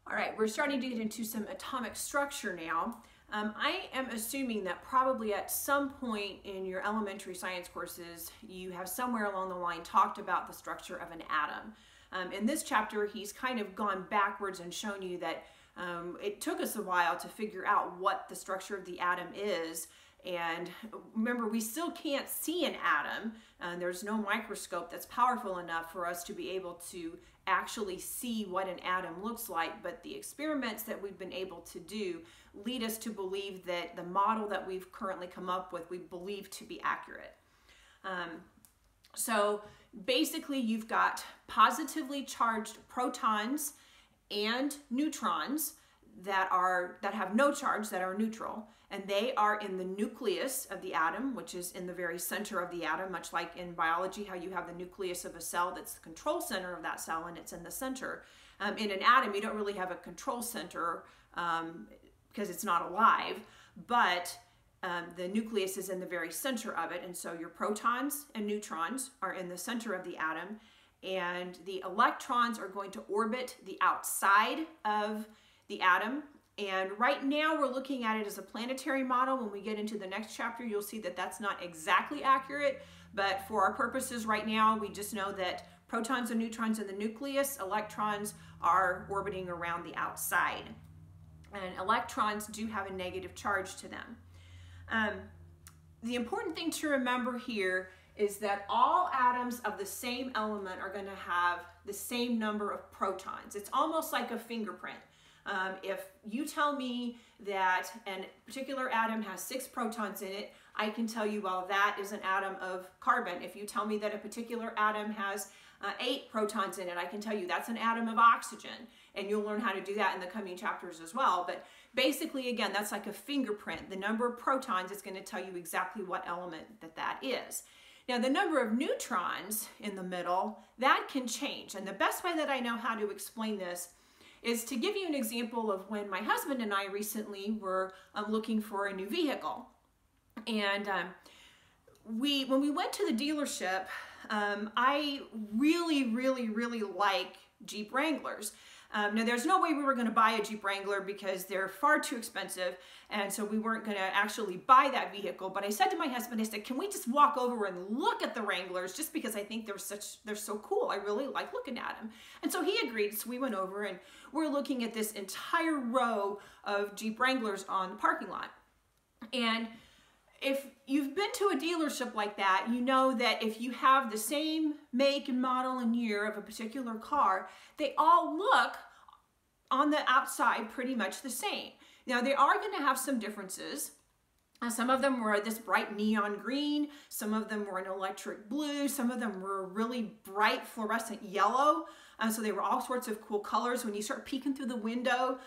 All right, we're starting to get into some atomic structure now. I am assuming that probably at some point in your elementary science courses, you have somewhere along the line talked about the structure of an atom. In this chapter, he's kind of gone backwards and shown you that it took us a while to figure out what the structure of the atom is. And remember, we still can't see an atom. There's no microscope that's powerful enough for us to be able to actually see what an atom looks like, but the experiments that we've been able to do lead us to believe that the model that we've currently come up with, we believe to be accurate. So basically you've got positively charged protons and neutrons that have no charge, that are neutral, and they are in the nucleus of the atom, which is in the very center of the atom, much like in biology how you have the nucleus of a cell that's the control center of that cell and it's in the center. In an atom you don't really have a control center because it's not alive, but the nucleus is in the very center of it, and so your protons and neutrons are in the center of the atom, and the electrons are going to orbit the outside of the atom. And right now we're looking at it as a planetary model. When we get into the next chapter, you'll see that that's not exactly accurate, but for our purposes right now, we just know that protons and neutrons in the nucleus, electrons are orbiting around the outside. And electrons do have a negative charge to them. The important thing to remember here is that all atoms of the same element are going to have the same number of protons. It's almost like a fingerprint. If you tell me that a particular atom has 6 protons in it, I can tell you, well, that is an atom of carbon. If you tell me that a particular atom has 8 protons in it, I can tell you that's an atom of oxygen. And you'll learn how to do that in the coming chapters as well. But basically, again, that's like a fingerprint. The number of protons is going to tell you exactly what element that is. Now, the number of neutrons in the middle, that can change. And the best way that I know how to explain this is to give you an example of when my husband and I recently were looking for a new vehicle. And when we went to the dealership, I really like Jeep Wranglers. Now, there's no way we were going to buy a Jeep Wrangler because they're far too expensive, and so we weren't going to actually buy that vehicle. But I said to my husband, I said, can we just walk over and look at the Wranglers, just because I think they're so cool. I really like looking at them. And so he agreed, so we went over and we're looking at this entire row of Jeep Wranglers on the parking lot. And if you've been to a dealership like that, you know that if you have the same make and model and year of a particular car, they all look on the outside pretty much the same. Now, they are going to have some differences. Some of them were this bright neon green, some of them were an electric blue, some of them were really bright fluorescent yellow. So they were all sorts of cool colors. When you start peeking through the window,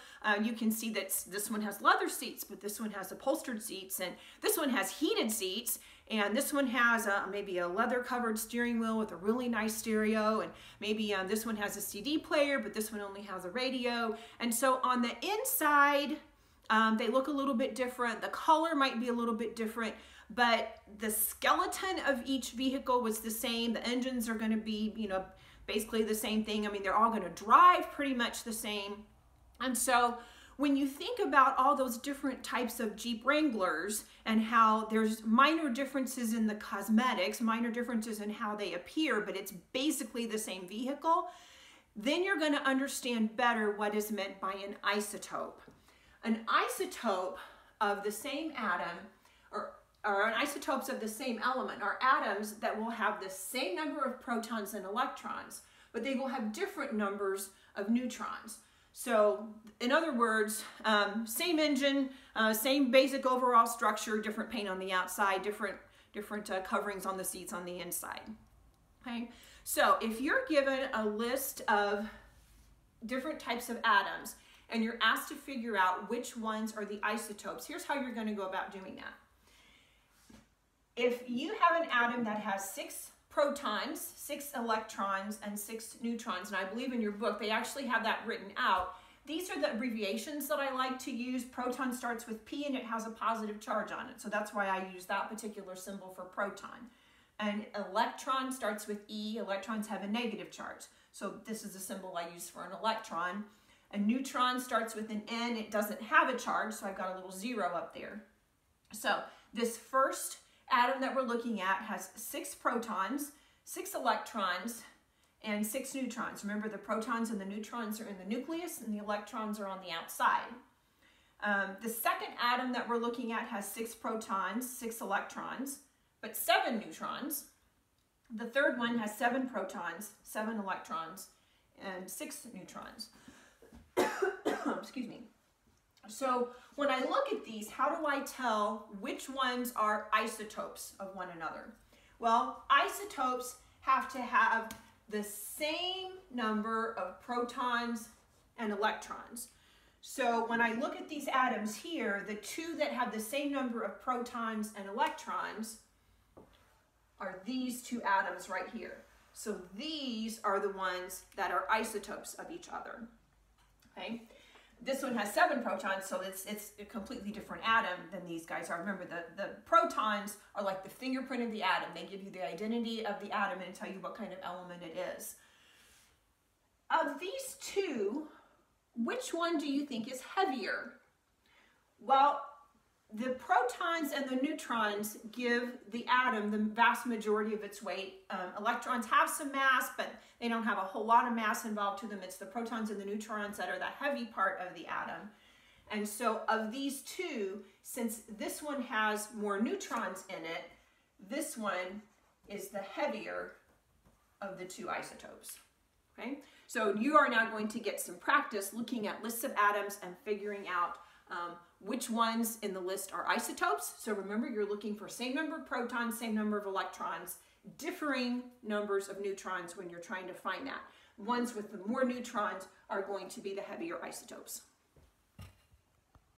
you can see that this one has leather seats, but this one has upholstered seats, and this one has heated seats, and this one has maybe a leather-covered steering wheel with a really nice stereo, and maybe this one has a CD player, but this one only has a radio. And so on the inside, they look a little bit different. The color might be a little bit different, but the skeleton of each vehicle was the same. The engines are going to be, basically the same thing. I mean, they're all going to drive pretty much the same. And so when you think about all those different types of Jeep Wranglers and how there's minor differences in the cosmetics, minor differences in how they appear, but it's basically the same vehicle, then you're going to understand better what is meant by an isotope. An isotope of the same atom, or an isotopes of the same element, are atoms that will have the same number of protons and electrons, but they will have different numbers of neutrons. So, in other words, same engine, same basic overall structure, different paint on the outside, different coverings on the seats on the inside. Okay, so if you're given a list of different types of atoms and you're asked to figure out which ones are the isotopes, here's how you're going to go about doing that. If you have an atom that has 6 protons, 6 electrons, and 6 neutrons, and I believe in your book they actually have that written out. These are the abbreviations that I like to use. Proton starts with P and it has a positive charge on it, so that's why I use that particular symbol for proton. An electron starts with E. Electrons have a negative charge, so this is the symbol I use for an electron. A neutron starts with an N. It doesn't have a charge, so I've got a little 0 up there. So this first atom that we're looking at has 6 protons, 6 electrons, and 6 neutrons. Remember, the protons and the neutrons are in the nucleus, and the electrons are on the outside. The second atom that we're looking at has 6 protons, 6 electrons, but 7 neutrons. The third one has 7 protons, 7 electrons, and 6 neutrons. Excuse me. So when I look at these, how do I tell which ones are isotopes of one another? Well, isotopes have to have the same number of protons and electrons. So when I look at these atoms here, the two that have the same number of protons and electrons are these two atoms right here. So these are the ones that are isotopes of each other. Okay? This one has 7 protons, so it's a completely different atom than these guys are. Remember, the protons are like the fingerprint of the atom. They give you the identity of the atom and tell you what kind of element it is. Of these two, which one do you think is heavier? Well, the protons and the neutrons give the atom the vast majority of its weight. Electrons have some mass, but they don't have a whole lot of mass involved to them. It's the protons and the neutrons that are the heavy part of the atom. And so of these two, since this one has more neutrons in it, this one is the heavier of the two isotopes. Okay? So you are now going to get some practice looking at lists of atoms and figuring out which ones in the list are isotopes. So remember, you're looking for same number of protons, same number of electrons, differing numbers of neutrons when you're trying to find that. Ones with the more neutrons are going to be the heavier isotopes.